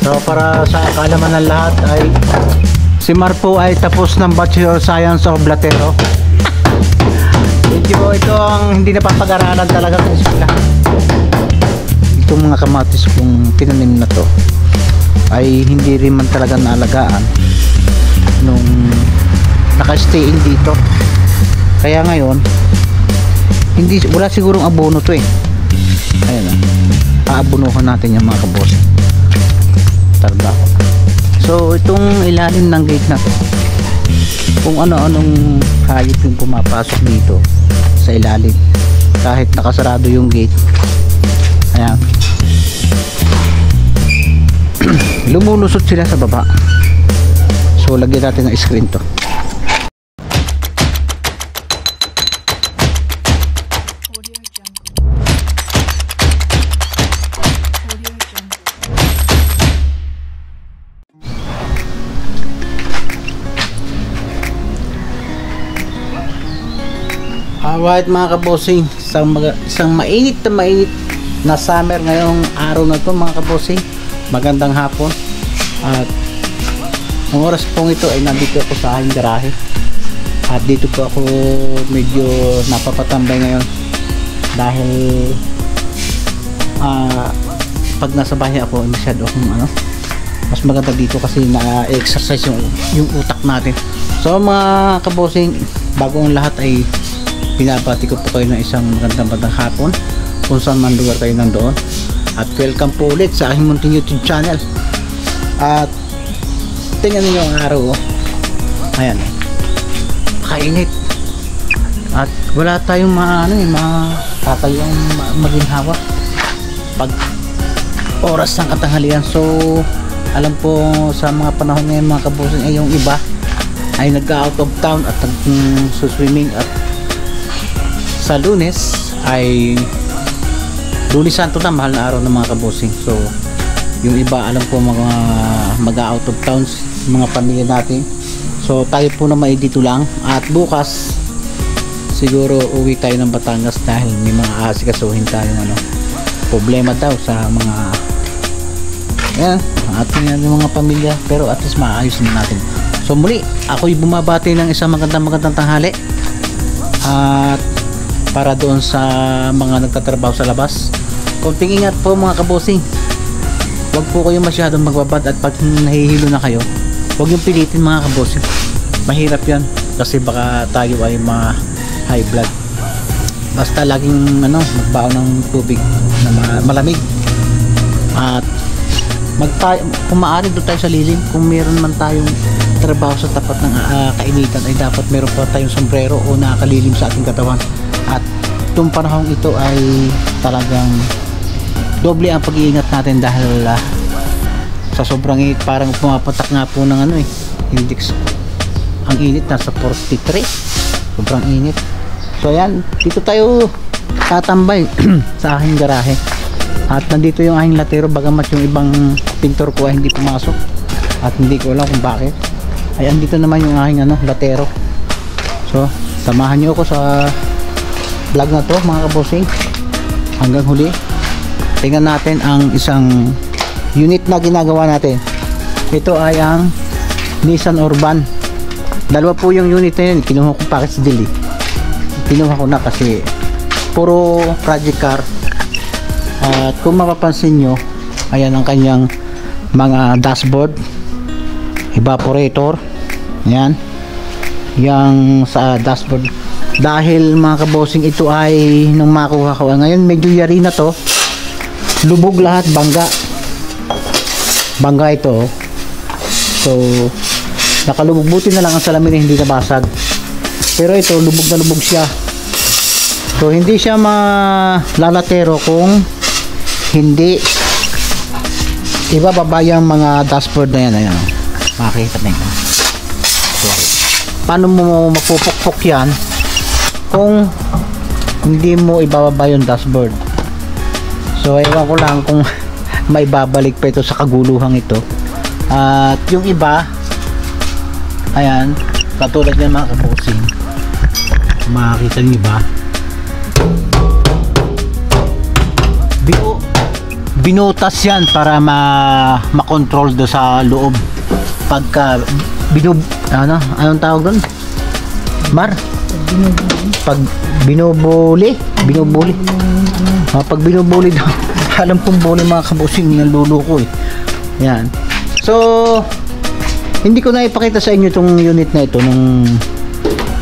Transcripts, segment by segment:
So para sa kaalaman ng lahat ay si Mar po ay tapos ng Bachelor Science of Latero. Hindi po ito ang hindi napapag-aralan talaga sa eskwela. Itong mga kamatis kung tinanim na to ay hindi rin man talaga naalagaan nung naka-stay in dito. Kaya ngayon wala sigurong abono to eh. Ayan na, aabonohan natin yung mga kabos. Tarda. So itong ilalim ng gate na to, kung ano-anong hayop yung pumapasok dito sa ilalim kahit nakasarado yung gate, ayan, lumulusot sila sa baba. So lagyan natin ng screen to. Alright mga kabosing, isang mainit na summer ngayong araw na to mga kabosing. Magandang hapon. At ang oras pong ito ay nandito ako sa aking garahe. At dito po ako medyo napapatambay ngayon dahil pag nasa bahay ako masyado akong mas maganda dito kasi na-exercise yung utak natin. So mga kabosing, bago ang lahat ay pinabati ko po kayo ng isang magandang hapon kung saan man lugar kayo nandoon, at welcome po ulit sa aking munting YouTube channel. At tingnan niyo ang araw, ayan, kainit at wala tayong matatayong maginhawa pag oras ng katanghalian. So alam po sa mga panahon ngayon mga kabosing ay yung iba ay nag-out of town at nag-swimming, at sa Lunes ay Lunes Santo na, mahal na araw ng mga kabosing. So yung iba alam po mag-out of towns, mga pamilya natin. So tayo po naman dito lang, at bukas siguro uwi tayo ng Batangas dahil may mga asikasuhin tayong problema daw sa mga ating mga pamilya, pero at least maayos na natin. So muli ako'y bumabati ng isang magandang tanghali, at para doon sa mga nagtatrabaho sa labas, konting ingat po mga kabosing. Huwag po kayo masyadong magbabad, at pag nahihilo na kayo, huwag yung pilitin mga kabosing. Mahirap yan kasi baka tayo ay high blood. Basta laging magbaon ng tubig na malamig, at kung maaari doon tayo sa lilim. Kung meron man tayong trabaho sa tapat ng kainitan ay dapat meron pa tayong sombrero o nakakalilim sa ating katawan. At itong panahon ito ay talagang doble ang pag-iingat natin dahil sa sobrang init, parang pumapatak nga po ng index. Ang init, nasa 43, sobrang init. So ayan, dito tayo tatambay sa aking garahe, at nandito yung aking latero, bagamat yung ibang pintor ko ay hindi pumasok at hindi ko alam kung bakit. Ay andito naman yung aking latero. So samahan nyo ako sa vlog na to mga kabosing hanggang huli. Tingnan natin ang isang unit na ginagawa natin. Ito ay ang Nissan Urban. Dalawa po yung unit na yun, kinuha ko package deal. Kinuha ko na kasi puro project car. At kung mapapansin nyo, ayan ang kanyang mga dashboard, evaporator, ayan, yang sa dashboard. Dahil mga kabosing, ito ay nung makuha ko ngayon, medyo yari na to, lubog lahat, bangga ito. So nakalubog, buti na lang ang salamin hindi nabasag, pero ito lubog na lubog siya. So hindi siya malalatero kung hindi ibababa yung mga dashboard na yan. Ayan, makikita na yun. So paano mo mapupukpok yan kung hindi mo ibababa yung dashboard? So ewan ko lang kung may babalik pa ito sa kaguluhang ito. At yung iba, ayan, katulad ng mga kabosing, makikita nyo ba, binutas yan para makontrol do sa loob. Pagka anong tawag doon? Mar? Pag binubuli. Pag binubuli daw. Alam kong bully mga kabusing, naluluko eh. Yan. So, hindi ko na ipakita sa inyo itong unit na ito nung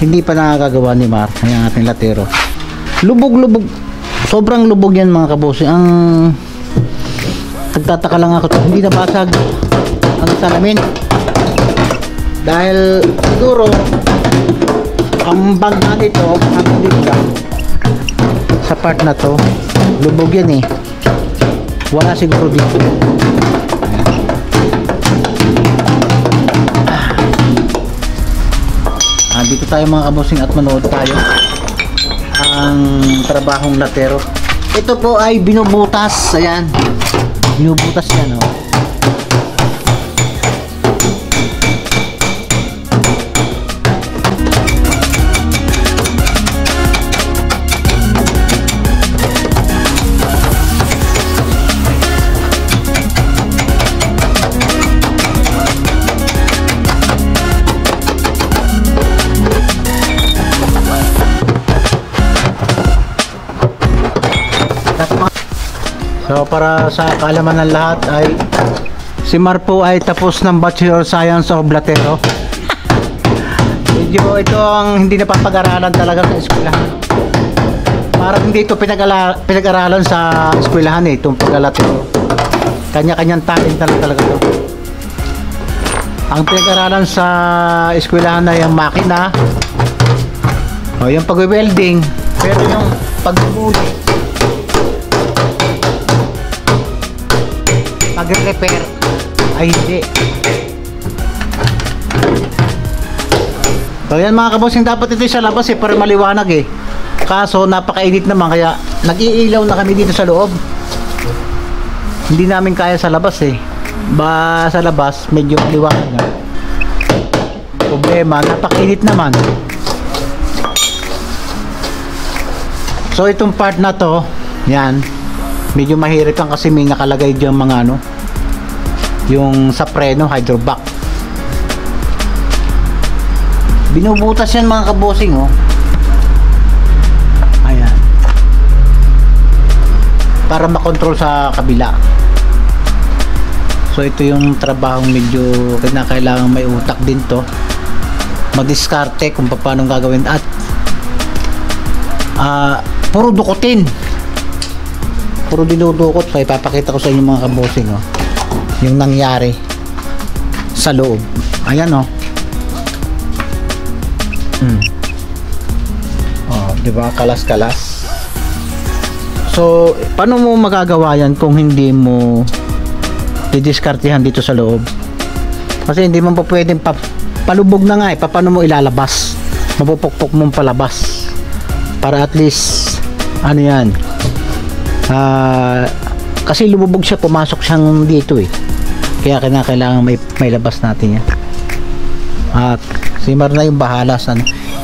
hindi pa nakagagawa ni Mar, ang ating latero. Lubog. Sobrang lubog yan mga kabusing. Ang nagtataka lang ako, hindi nabasag ang salamin. Dahil siguro ang bangga nito, sa part na to, lubog yan eh. Wala siguro dito. Dito tayo mga kabusing at manood tayo ang trabahong latero. Ito po ay binubutas. Ayan, binubutas yan oh. So para sa kaalaman ng lahat ay si Mar po ay tapos ng Bachelor Science of Latero. Medyo ito ang hindi napapag-aralan talaga sa eskwelahan. Parang hindi ito pinag-aralan sa eskwelahan eh, itong paglalatero. Kanya-kanyang talent talaga ito. Ang pinag-aralan sa eskwelahan na yung makina o yung pag-welding, pero yung pag-muli, pag-repair ay hindi. So yan mga kabosing, dapat ito sa labas eh para maliwanag eh. Kaso napakainit naman kaya nag-iilaw na kami dito sa loob. Hindi namin kaya sa labas eh. Sa labas medyo maliwanag na. Problema, napakainit naman. So itong part na to, yan, medyo mahirap lang kasi may nakalagay dyan mga yung sa preno, hydrovac. Binubutas yan mga kabosing oh. Ayan. Para makontrol sa kabila. So ito yung trabahong medyo kailangan may utak din to. Mag-diskarte kung paano gagawin at puro dukutin. Puro dinudukot. So ipapakita ko sa inyo mga kabosing oh, yung nangyari sa loob. Ayan oh. Oh, di ba? Kalas-kalas. So paano mo magagawa yan kung hindi mo didiskartehan dito sa loob? Kasi hindi mo pa pwedeng palubog na nga eh. Paano mo ilalabas? Mapupukpok mong palabas para at least ano yan, kasi lumubog siya, pumasok siyang dito eh, kaya kailangan may labas natin yan. At si Mar na yung bahala sa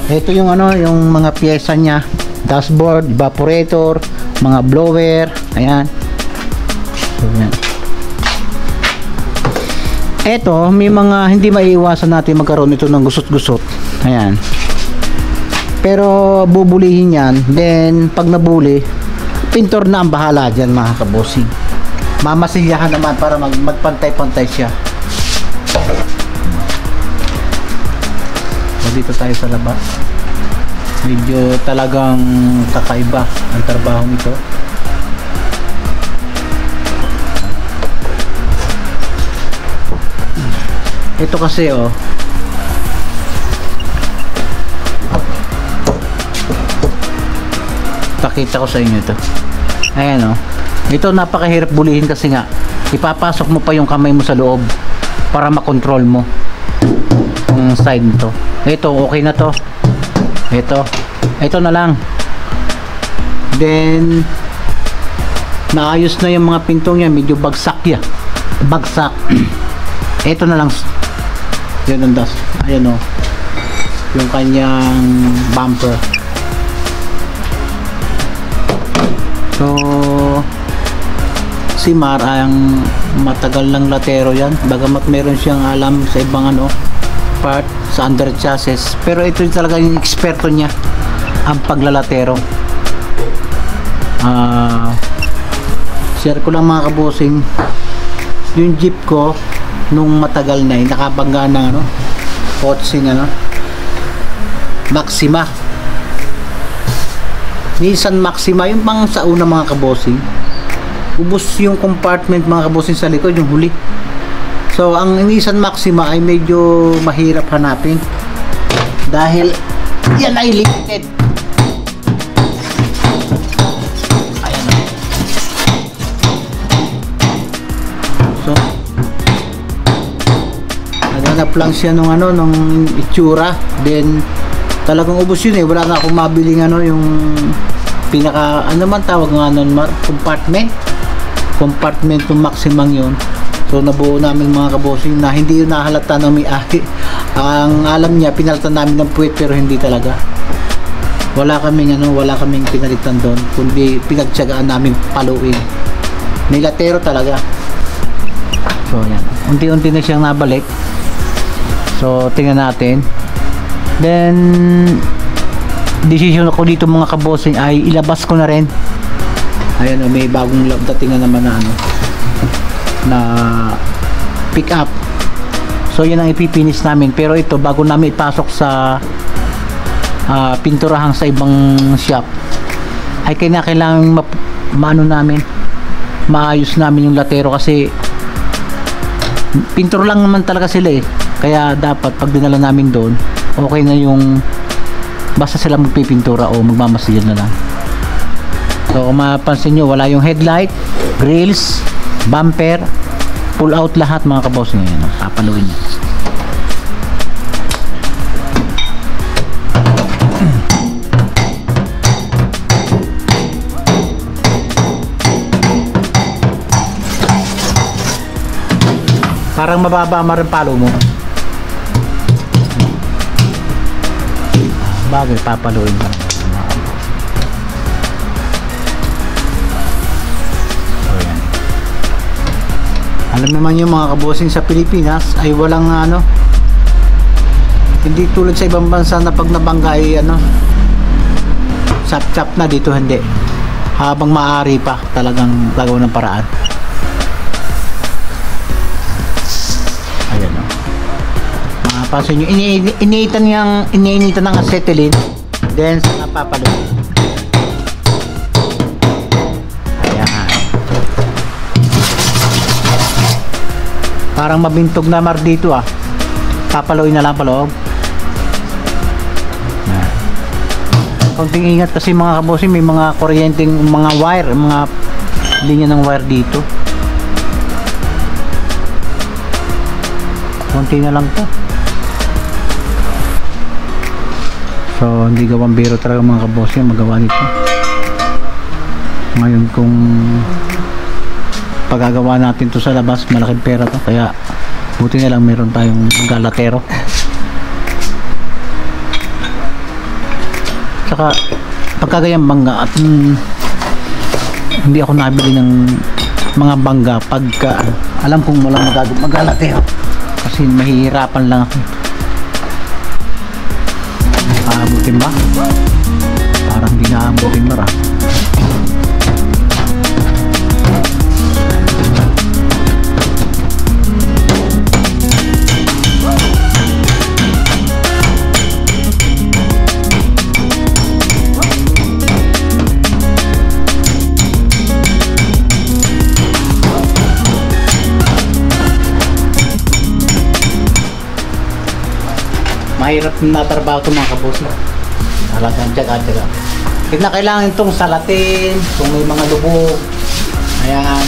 ito yung yung mga pyesa niya, dashboard, evaporator, mga blower, ayan. Ayan. Eto, may mga hindi maiiwasan natin magkaroon ito ng gusot-gusot. Ayan. Pero bubulihin yan. Then, pag nabuli, pintor na ang bahala dyan mga kabosing. Mamasilyahan naman para magpantay-pantay siya. So, dito tayo sa labas. Medyo talagang kakaiba ang trabaho nito. Ito kasi oh, pakita ko sa inyo ito. Ayan oh, ito napakahirap bulihin kasi nga ipapasok mo pa yung kamay mo sa loob para makontrol mo yung side nito. Ito okay na to. Ito na lang. Then naayos na yung mga pintong yan, medyo bagsak ya. Bagsak. Ito na lang. Yan ang dust. Ayan o. Yung kanyang bumper. So Maximar ang matagal ng latero yan, bagamat meron siyang alam sa ibang part sa under chassis, pero ito talaga yung eksperto niya ang paglalatero. Share ko lang mga kabosing, yung jeep ko nung matagal na nakabangga ng Kotsing Maxima, Nissan Maxima, yung pang sa una mga kabosing. Ubos yung compartment mga kabosing sa likod, yung huli. So ang Nissan Maxima ay medyo mahirap hanapin dahil yan ay limited. Ayan. So naghanap lang siya nung itsura, then talagang ubos yun wala na akong mabiling yung pinaka man tawag nga nun, compartment ng Maximang yun. So nabuo namin mga kabosing na hindi yun nahalata ng may-ari. Ang alam niya, pinalitan namin ng puwet, pero hindi talaga. Wala kaming pinalitan doon, kundi pinagtiyagaan namin paluin. Nilatero talaga. So yan, unti-unti na siyang nabalik. So tingnan natin. Then decision ako dito mga kabosing ay ilabas ko na rin. Ayan, may bagong dating na naman na pick up. So yun ang ipipinis namin, pero ito bago namin ipasok sa pinturahan sa ibang shop ay kailangan maayos namin yung latero, kasi pintura lang naman talaga sila kaya dapat pag dinala namin doon okay na yung basta sila magpipintura o magmamasilyan na lang. So kung mapansin nyo, wala yung headlight, grills, bumper, pull out lahat mga kabosing. Ngayon papaluin nyo. Parang mababa rin palo mo. Bagay, papaluin pa. So yan. Alam naman yung mga kabosing sa Pilipinas ay walang hindi tulad sa ibang bansa na pag nabangga ay chap na, dito hindi. Habang maaari pa talagang gagawa ng paraan. Ayan mapapansin nyo, iniinitan ng acetylene, then napapalo. Ayan, parang mabintog na mar dito papaluin na lang paloob. Konting ingat kasi mga kabosing, may mga kuryenteng mga wire, mga linya ng wire dito. Konti na lang to. So hindi gawang biro talaga mga kabosing magawa nito. Ngayon kung pagagawa natin to sa labas, malaking pera to, kaya buti na lang meron tayong galatero. Saka pagkagayang bangga at hindi ako nabili ng mga bangga pagka alam kong walang magalatero, kasi mahihirapan lang ako. Aabutin ba? Parang di na aabutin ba? Mahirap na trabaho ito mga kabosing. Talagang tiyaga-tiyaga. Kailangan itong salatin kung may mga lubog. Ayan.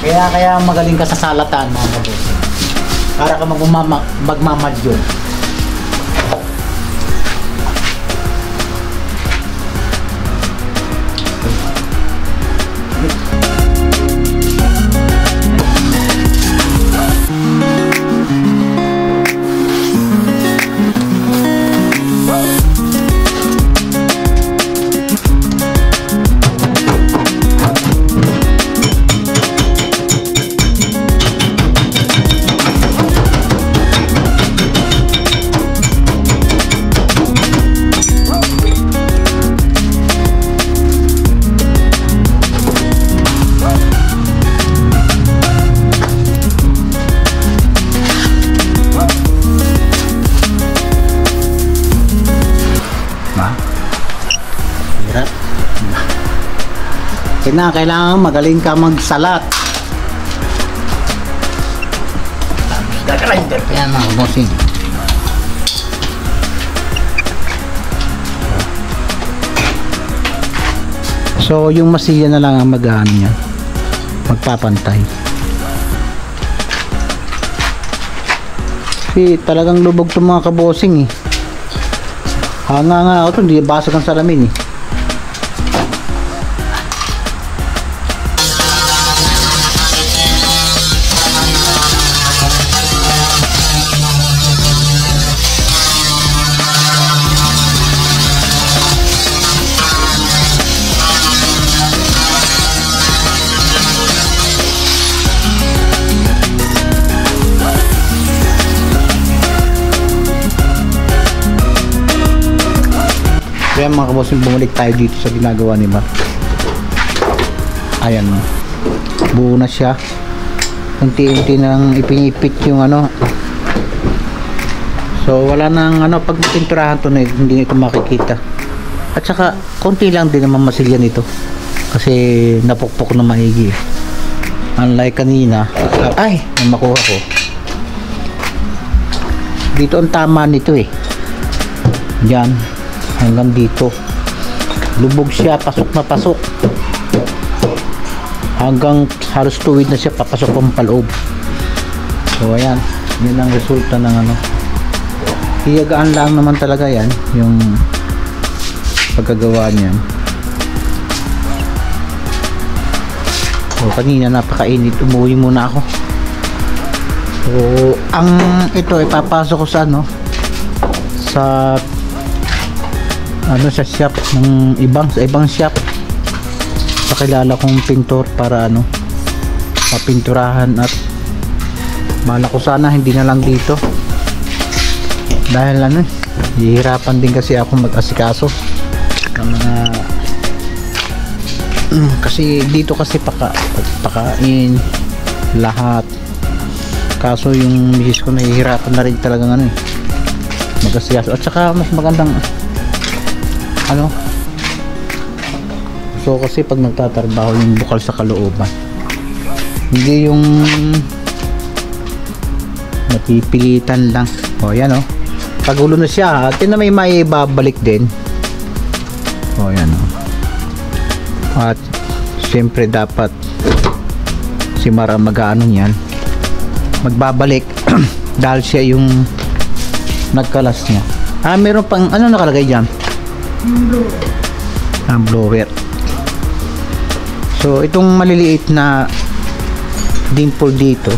Kaya magaling ka sa salatan mga kabosing. Para ka magmamadyo. Kailangan magaling ka magsalat. Yan mga bossing. So yung masilya na lang ang mag-ano niya, magpapantay. Kasi talagang lubog itong mga kabosing eh. Hanga nga ako ito, hindi basag ang salamin eh. Kaya mga kabosing, bumalik tayo dito sa ginagawa ni Mark. Ayan, buo na siya. Unti-unti nang ipinipit yung ano. So wala nang ano, pag pinturahan to na hindi ito makikita. At saka konti lang din naman masilya nito kasi napukpok na maigi. Unlike kanina, ay makuha ko dito ang tama nito eh, yan hanggang dito lubog siya, pasok na pasok hanggang halos tuwid na siya, papasok pang paloob. So ayan, yun ang resulta ng ano. Hiyagaan lang naman talaga yan yung pagkagawa niyan. So kanina napakainit, umuwi muna ako. So ang ito ipapasok ko sa ano, sa ano, sa shop ng sa ibang shop sa kilala kong pintor para ano, mapinturahan. At bala ko sana hindi na lang dito dahil ano, hihirapan din kasi ako mag-asikaso ng mga kasi dito kasi pakain lahat. Kaso yung misis ko nahihirapan na rin talagang ano eh, mag-asikaso. At saka mas magandang ano, so kasi pag nagtatrabaho yung bukal sa kalooban, hindi yung napipilitan lang. O yan o, pagulo na siya at yun na may maibabalik din. O yan o, at siyempre dapat si Mara mag-ano yan, magbabalik dahil siya yung nagkalas niya. Meron pang ano nakalagay dyan, blower. So itong maliliit na dimple dito,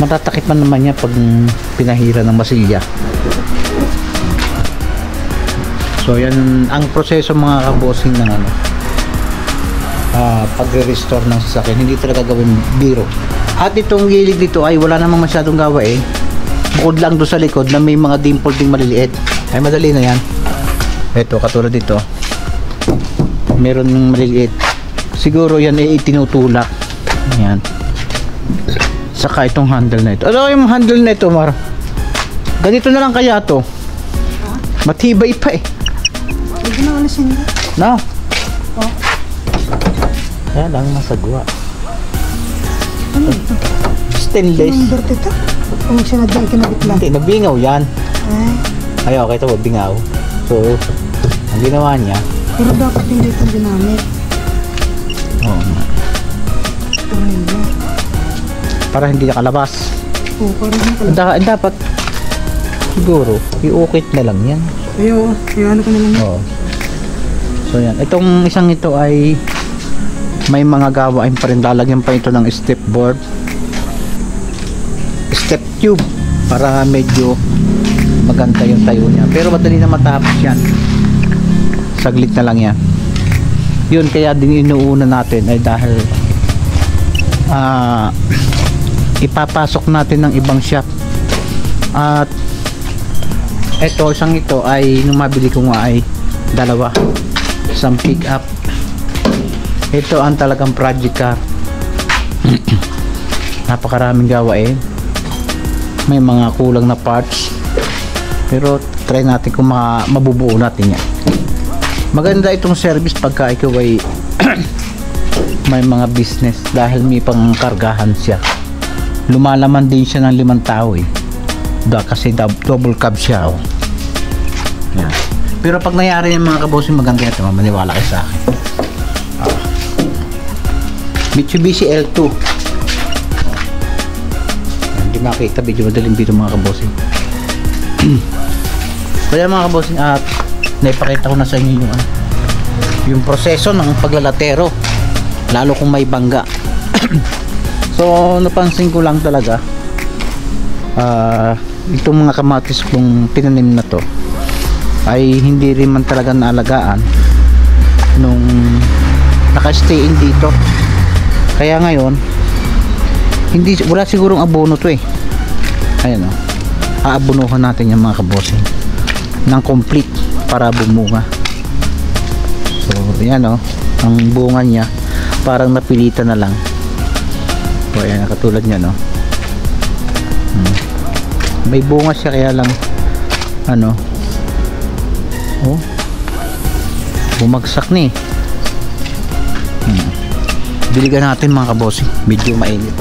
matatakip man naman niya pag pinahira ng masilya. So yan ang proseso mga kabosing ng ano, pagre-restore ng sasakyan. Hindi talaga gawin biro. At itong gilid dito ay wala namang masyadong gawa eh, bukod lang doon sa likod na may mga dimple ding maliliit, ay madali na yan. Ito katulad dito, meron ng maliliit, siguro yan ay itinutulak. Yan. Saka itong handle na ito, ano yung handle na ito, Mar? Ganito na lang kaya to? Matibay pa eh. Hindi na alisin na. No? Oh. Yan lang masagwa. Ano ito? Stainless. Anong birth ito? Kung sinadyan kinabit lang. Hindi, nabingaw yan. Ay okay, ito bingaw. So ang ginawa niya, pero dapat hindi ito ginamit. oo nga, para hindi nakalabas. Oo, para hindi nakalabas. Dapat siguro iukit na lang yan. Ayo, ano ko na lang. Oo. So yan, itong isang ito ay may mga gawain pa rin. Lalagyan pa ito ng step board, step tube, para medyo maganda yung tayo niya. Pero madali na matapos yan, saglit na lang yan. Yun, kaya din inuuna natin ay dahil ipapasok natin ng ibang shop. At eto, isang ito ay nung mabili ko nga ay dalawa, isang pick up. Ito ang talagang project car. Napakaraming gawain, may mga kulang na parts, pero try natin kung mabubuo natin yan. Maganda itong service pagka ikaw ay may mga business dahil may pangkargahan siya. Lumalaman din siya ng 5 tao eh. Kasi double cab siya oh. Yan. Pero pag nangyari yung mga kabossing, maganda ito, maniwala kayo sa akin. Mitsubishi L2. Hindi makita, video madaling video mga kabossing. Kaya mga kabossing, at naipakita ko na sa inyo yung proseso ng paglalatero, lalo kung may bangga. So napansin ko lang talaga, itong mga kamatis kong tinanim na to ay hindi rin man talaga naalagaan nung naka-stay in dito. Kaya ngayon wala sigurong abono to eh. Ayan o, aabonuhan natin yung mga kabossing ng complete para bumunga. So yan o, ang bunga niya parang napilitan na lang. So ayan, katulad niya no. May bunga siya kaya lang bumagsak ni diligan natin mga kabossing, medyo mainit.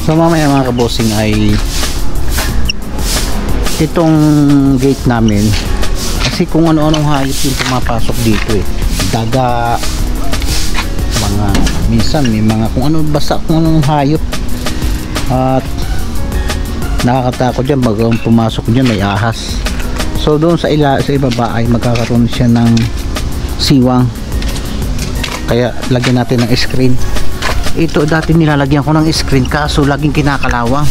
So mamaya mga kabossing ay itong gate namin, kasi kung ano-anong hayop yung pumapasok dito eh, daga, mga minsan may mga kung ano, basta kung anong hayop, at nakakatakot dyan bagang pumasok dyan may ahas. So doon sa ibaba ay magkakaroon siya ng siwang, kaya lagyan natin ng screen. Ito dati nilalagyan ko ng screen kaso laging kinakalawang.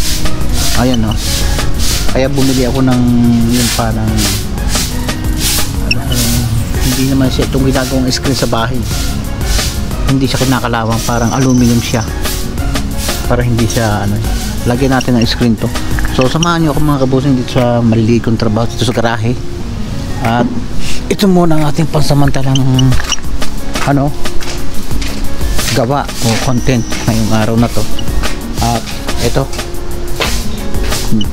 Ayan o. Kaya bumili ako ng yun parang hindi naman siya itong ginagawang screen sa bahay. Hindi siya kinakalawang, parang aluminum siya. Para hindi siya lagyan natin ng screen to. So samahan nyo ako mga kabossing dito sa maliliit kong trabaho dito sa garahe. At ito muna ang ating pansamantalang gawa o content ngayong araw na to. At ito,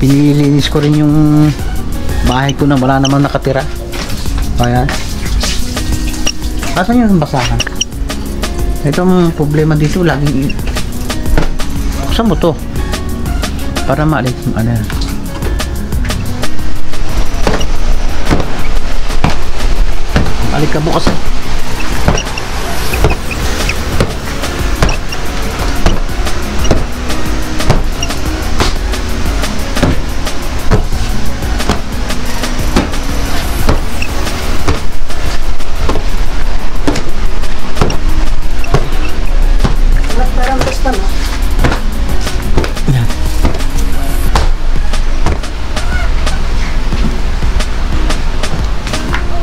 pinilinis ko rin yung bahay ko na wala namang nakatira. Ayan, asan yung basahan? Itong problema dito laging buksan mo to para maalis alik ka bukas.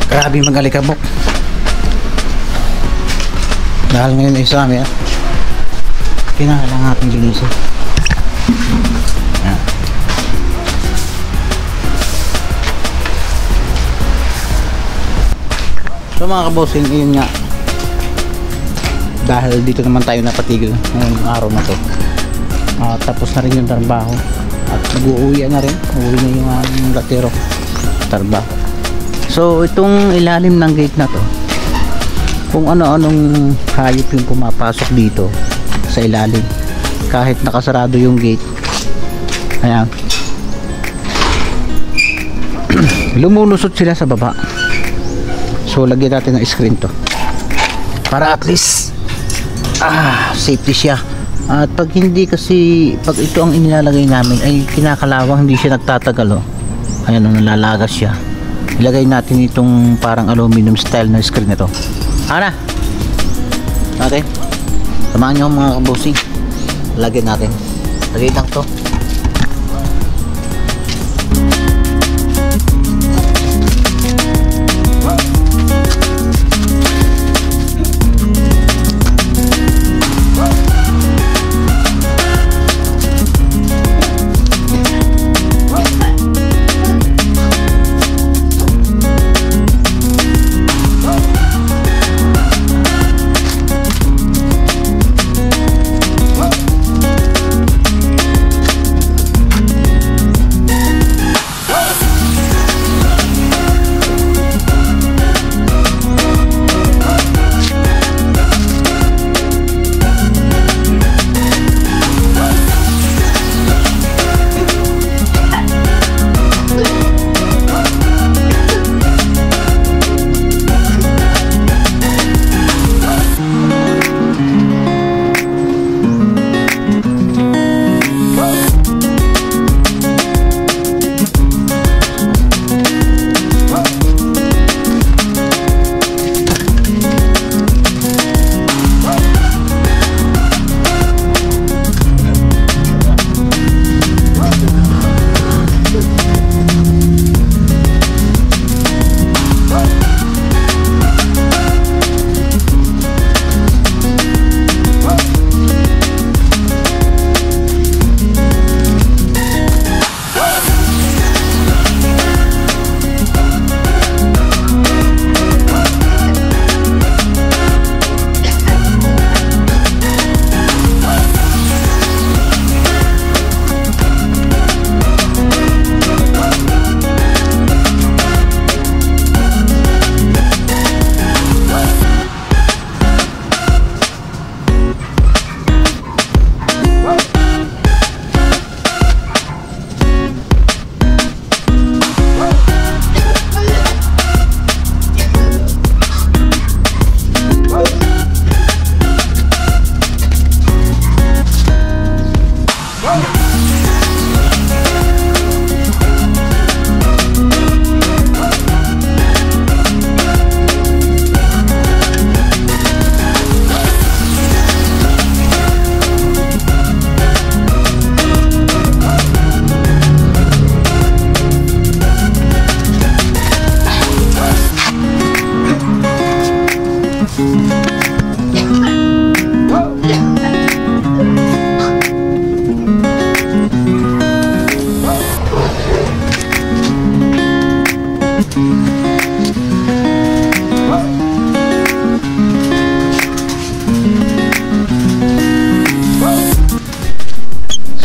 Grabe mag-alikabok dahil ngayon ay Isami kinakailangan natin linisin. So mga kabosing, yun nga, dahil dito naman tayo napatigil ngayong araw na to, tapos na rin yung trabaho at nag-uuwi na rin, uuwi na yung latero trabaho. So itong ilalim ng gate na to, kung ano-anong hayop yung pumapasok dito sa ilalim, kahit nakasarado yung gate, ayan, lumulusot sila sa baba. So lagyan natin ng screen to para at least safety siya. At pag hindi kasi, pag ito ang inilalagay namin ay kinakalawang, hindi siya nagtatagal, oh. Ayan, nalalagas siya. Ilagay natin itong parang aluminum style na screen nito. Ana natin, samahan nyo mga kabosing, lagyan natin, lagay lang to.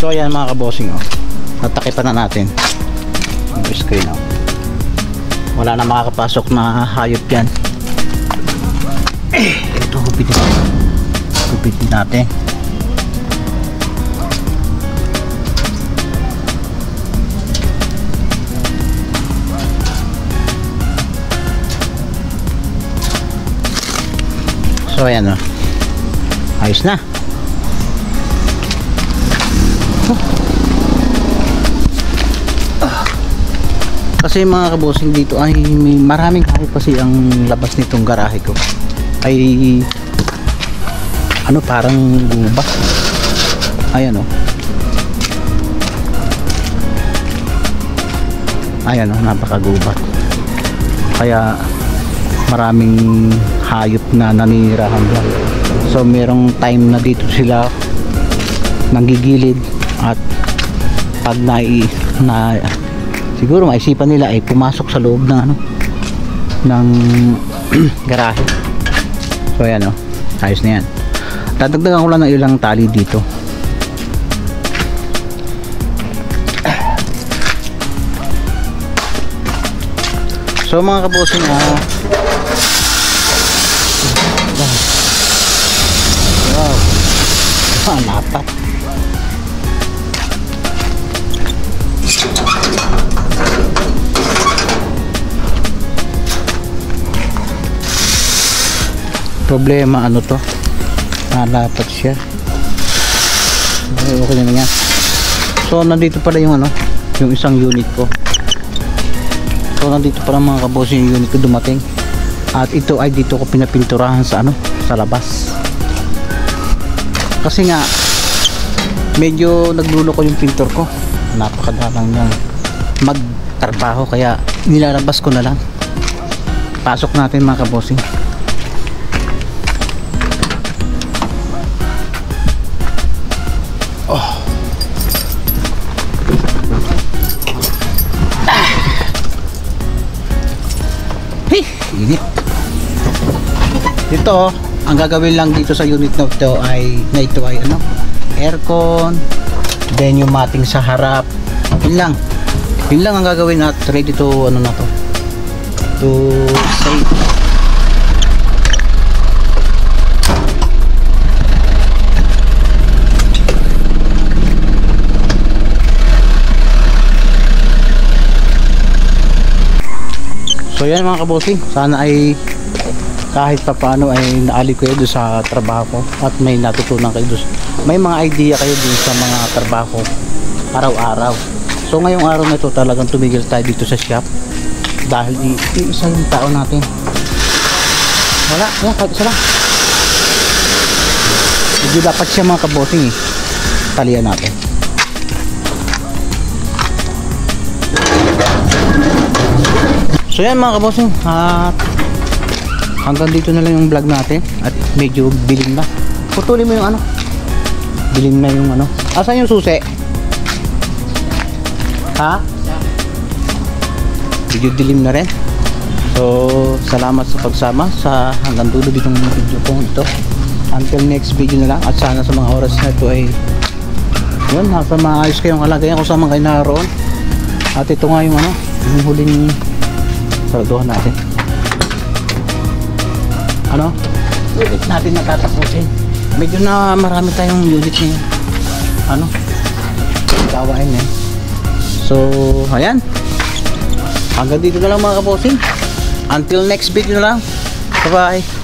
So ayan mga kabosing, oh, natakipan na natin yung screen, oh. Wala na makakapasok na hayop yan. Ito gupitin natin. So ayan, oh, ayos na. Kasi mga kabosing, dito ay may maraming hayop kasi ang labas nitong garahe ko ay ano, parang gubat. Ayan, oh. Ayan, oh, napakagubat. Kaya maraming hayop na naninirahan dyan. So merong time na dito sila nanggigilid, at pag siguro maisipan nila ay pumasok sa loob ng ano, ng garahe. So ayan o, ayos na yan. Dadagdagan ko lang ng ilang tali dito. So mga kabosing, wow, napat. Problema ano to, napat siya. Okay na yan. So nandito pala yung ano, yung isang unit ko. So nandito pala mga kabosing yung unit ko dumating. At ito ay dito ko pinapinturahan sa ano, sa labas. Kasi nga medyo naglulo ko yung pintor ko. Napakadalang niyang magtrabaho kaya nilalabas ko na lang. Pasok natin mga kabosing. Init. Dito, ang gagawin lang dito sa unit na ito ay ano, aircon, then yung mating sa harap. Yun lang ang gagawin at ready to ano na to save. So yan mga kabosing, sana ay kahit pa paano ay naali kayo doon sa trabaho ko at may natutunan kayo doon. May mga idea kayo doon sa mga trabaho araw-araw. So ngayong araw na ito talagang tumigil tayo dito sa shop dahil isa yung tao natin. Wala, kahit isa lang. Hindi dapat siya mga kabosing talian natin. So yan mga kabosing, at hanggang dito na lang yung vlog natin at medyo bilim na. Putulin mo yung ano, bilim na yung ano. Asan yung susi? Ha? Medyo dilim na rin. So salamat sa pagsama sa hanggang dulo ditong video kong ito. Until next video na lang, at sana sa mga oras na ito ay yun, nasa maayos kayong kalagayan kung saan man kayo naroon. At ito nga yung ano, yung huling sarduhan natin. Ano? Unit natin natatapusin. Medyo na marami tayong unit ngayon. Ano? Gawain eh. So, ayan. Hanggang dito na lang mga kabosing. Until next video na lang. Bye bye.